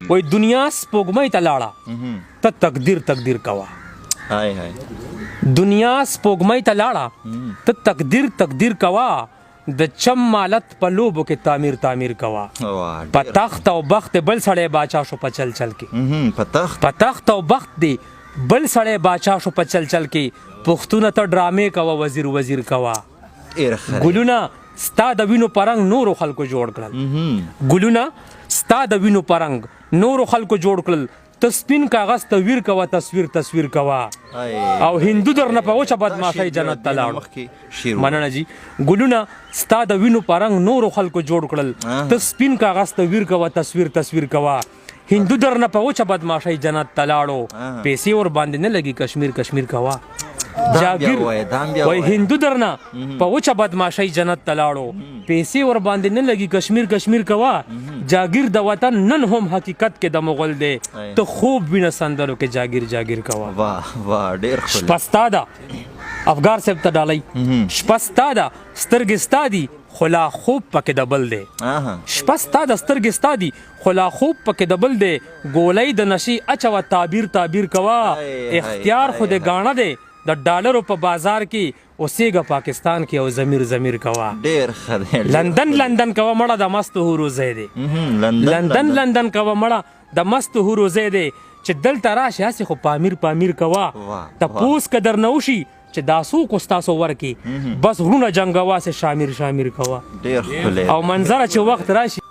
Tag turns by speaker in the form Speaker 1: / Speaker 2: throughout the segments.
Speaker 1: وای دنیا سپوږمۍ ته لاړه ته تقدیر تقدیر کوا
Speaker 2: هاي هاي
Speaker 1: دنیا سپوږمۍ ته لاړه ته تقدیر تقدیر کوا د چم مالت په لوبو کې تعمیر تعمیر کوا په تخت او بخت بل سړی باچا شو په چل چل کې په تخت او بخت دی بل سړی باچا شو په چل چل کې پښتون ته ډرامې کوا وزیر وزیر کوا ګلونه ستا د وینو پرنګ نورو خلکو جوړ کړل ګلونه ستا د وینو پرنګ نورو خلکو جوړ کړل ته سپین کاغذ تصویر کوا تصویر تصویر کوا او هندو درنه په وچه بدمعشۍ جنت ته لاړو مننه جی ګلونه ستا د وینو پرنګ نورو خلکو جوړ کړل ته سپین کاغذ تصویر کوا تصویر تصویر کوا هندو درنه په وچه بدمعشۍ جنت ته لاړو پیسې ور باندې نه لګي کشمیر کشمیر کوا جاگیر وای هندو درنه په وچه بدمعشۍ جنت ته لاړو پیسې ور باندې نه لګي کشمیر کشمیر کوا جاگیر د وطن نن هم حقیقت کې د مغول دی ته خوب وینه سندرو کې جاگیر جاگیر کوا
Speaker 2: واه واه ډیر ښه
Speaker 1: شپستا ده افغار صاحب ته ډالۍ شپستا ده سترګې ستا دي خو لا خوب پکې د بل دی شپستا د سترګې ستا دي خو لا خوب پکې د بل دی ګولۍ د نشي اچوه تعبیر تعبیر کوا اختیار خو د ګاڼه دی د ډالرو په بازار کې اوسېږه پاکستان کې او ضمیر ضمیر کوا
Speaker 2: ډیر ښه دی
Speaker 1: لندن لندن کوا مړه د مست هورو ځای دی لندن لندن کوا مړه د مست هورو ځای دی چې دلته راشي هسې خو پامیر پامیر کوا تپوس که درنه وشي چې دا څوک ستاسو ورکي بس غرونه جنګوا سې شامیر شامیر کوا
Speaker 2: ډیر ښکلی
Speaker 1: او منظره چې وخت راشي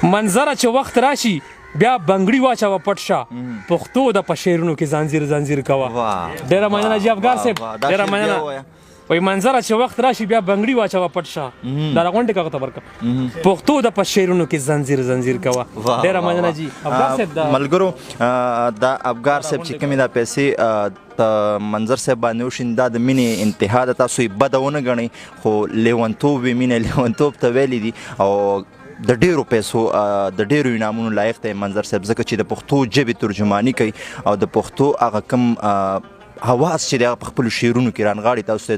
Speaker 1: منظره چې وخت راشي بیا بنګړي واچوه پټ شه پښتو د په شعرونو کې زنځیر زنځیر کوه ډېره مننه جي افغار صاحب ډېره مننه وای منظره چې وخت راشي بیا بنګړي واچوه پټ شه دا راغونډې کاغه ته ورکړه پښتو د په شعرونو کې زنځیر زنځیر کوه ډېره مننه جي افغار صاحب
Speaker 2: ملګرو دا افغار صاحب چې کومې دا پیسې منظر صاحب باندې وشین دا د مینې انتها ده تاسو یې بده ونه ګڼئ خو لیونتوب یې مینه لیونتوب ته ویلي دي او د ډیرو پیسو د ډیرو انعامونو لایق دی منظر صاحب ځکه چې د پښتو ژبې ترجماني کوي او د پښتو هغه کوم حواس چې دی هغه په خپلو شعرونو کې رانغاړي تاسو ته